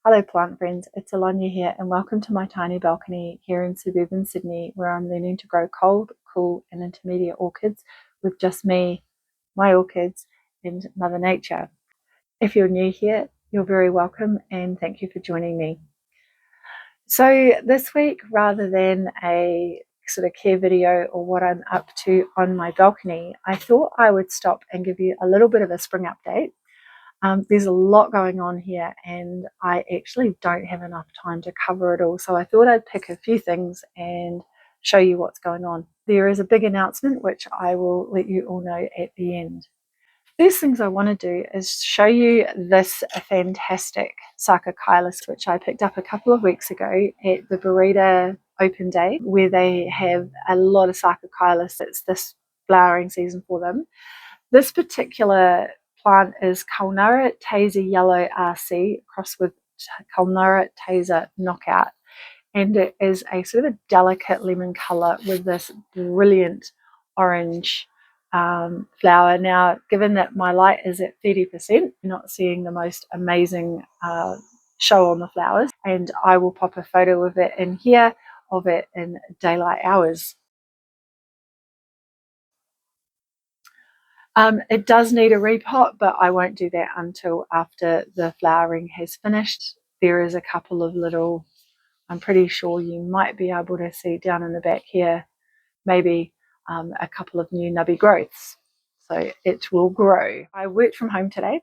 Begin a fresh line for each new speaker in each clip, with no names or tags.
Hello plant friends, it's Alanya here and welcome to my tiny balcony here in suburban Sydney where I'm learning to grow cold, cool and intermediate orchids with just me, my orchids and Mother Nature. If you're new here, you're very welcome and thank you for joining me. So this week, rather than a sort of care video or what I'm up to on my balcony, I thought I would stop and give you a little bit of a spring update. There's a lot going on here and I actually don't have enough time to cover it all, so I thought I'd pick a few things and show you what's going on. There is a big announcement which I will let you all know at the end. First things I want to do is show you this fantastic Sarcochilis which I picked up a couple of weeks ago at the Burita Open Day, where they have a lot of Sarcochilis. It's this flowering season for them. This particular plant is Culnura Taser Yellow RC crossed with Culnura Taser Knockout, and it is a sort of a delicate lemon colour with this brilliant orange flower. Now, given that my light is at 30%, you're not seeing the most amazing show on the flowers, and I will pop a photo of it in here of it in daylight hours. It does need a repot, but I won't do that until after the flowering has finished. There is a couple of little, I'm pretty sure you might be able to see down in the back here, maybe a couple of new nubby growths. So it will grow. I worked from home today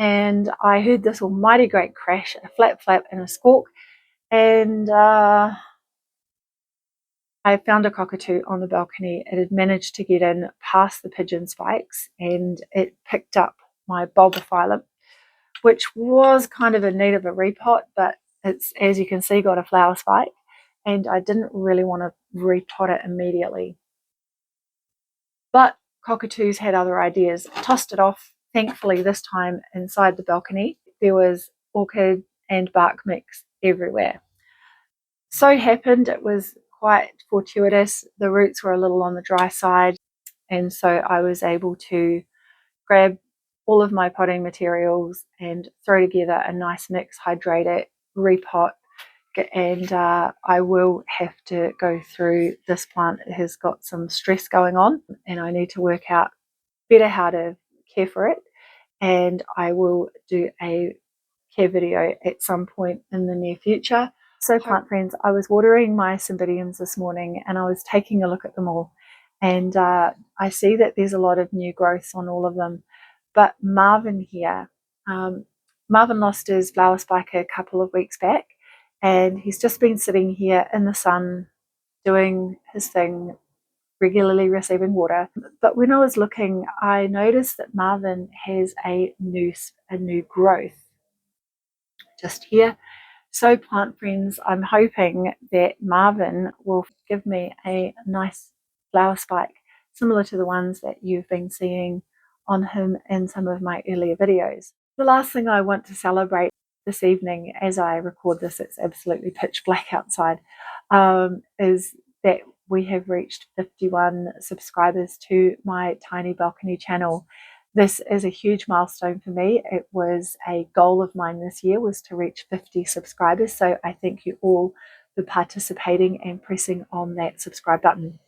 and I heard this almighty great crash, a flap flap and a squawk, and I found a cockatoo on the balcony. It had managed to get in past the pigeon spikes and it picked up my bulbophyllum, which was kind of in need of a repot, but it's, as you can see, got a flower spike and I didn't really want to repot it immediately. But cockatoos had other ideas. Tossed it off. Thankfully, this time inside the balcony, there was orchid and bark mix everywhere. So happened it was quite fortuitous. The roots were a little on the dry side, and so I was able to grab all of my potting materials and throw together a nice mix, hydrate it, repot, and I will have to go through this plant. It has got some stress going on and I need to work out better how to care for it, and I will do a care video at some point in the near future. So plant friends, I was watering my cymbidiums this morning and I was taking a look at them all, and I see that there's a lot of new growths on all of them, but Marvin here, Marvin lost his flower spike a couple of weeks back and he's just been sitting here in the sun doing his thing, regularly receiving water. But when I was looking, I noticed that Marvin has a new growth just here. So plant friends, I'm hoping that Marvin will give me a nice flower spike similar to the ones that you've been seeing on him in some of my earlier videos. The last thing I want to celebrate this evening, as I record this, it's absolutely pitch black outside, is that we have reached 51 subscribers to my tiny balcony channel. This is a huge milestone for me. It was a goal of mine this year, was to reach 50 subscribers. So I thank you all for participating and pressing on that subscribe button.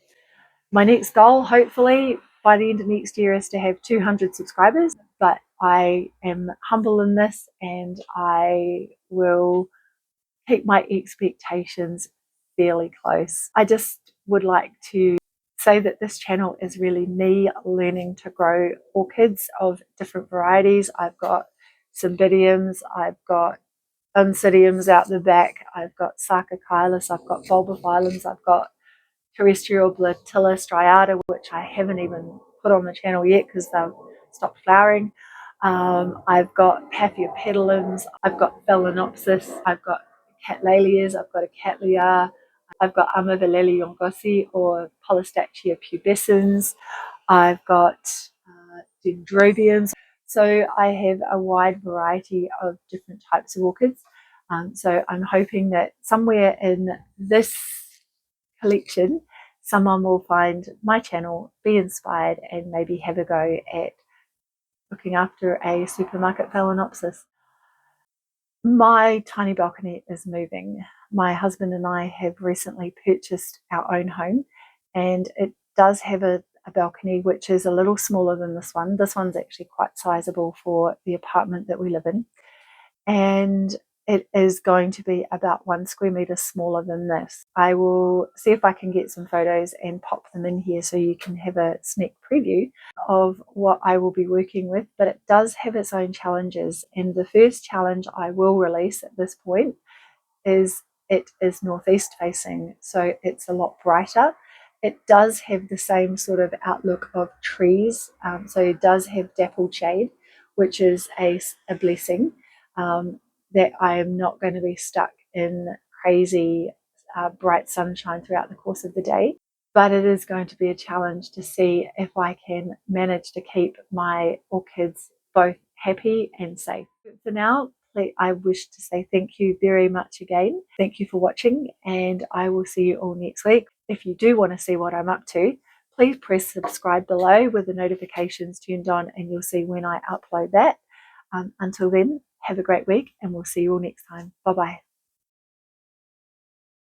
My next goal, hopefully by the end of next year, is to have 200 subscribers, but I am humble in this and I will keep my expectations fairly close. I just would like to say that this channel is really me learning to grow orchids of different varieties. I've got cymbidiums, I've got oncidiums out the back, I've got Sarcochilis, I've got bulbophyllums, I've got terrestrial Blatilla striata, which I haven't even put on the channel yet because they've stopped flowering. I've got Paphiopedilums, I've got Phalaenopsis, I've got Cattleilias, I've got a Cattleya, I've got Amavillela yongosi or Polystachia pubescens, I've got Dendrobiums. So I have a wide variety of different types of orchids. So I'm hoping that somewhere in this collection, someone will find my channel, be inspired, and maybe have a go at looking after a supermarket Phalaenopsis. My tiny balcony is moving. My husband and I have recently purchased our own home, and it does have a balcony which is a little smaller than this one. This one's actually quite sizable for the apartment that we live in, and it is going to be about 1 square meter smaller than this. I will see if I can get some photos and pop them in here so you can have a sneak preview of what I will be working with, but it does have its own challenges. And the first challenge I will release at this point is it is northeast facing, so it's a lot brighter. It does have the same sort of outlook of trees, so it does have dappled shade, which is a blessing, that I am not going to be stuck in crazy bright sunshine throughout the course of the day. But it is going to be a challenge to see if I can manage to keep my orchids both happy and safe. For now, I wish to say thank you very much again. Thank you for watching, and I will see you all next week. If you do want to see what I'm up to, please press subscribe below with the notifications turned on, and you'll see when I upload that. Until then, have a great week, and we'll see you all next time. Bye bye.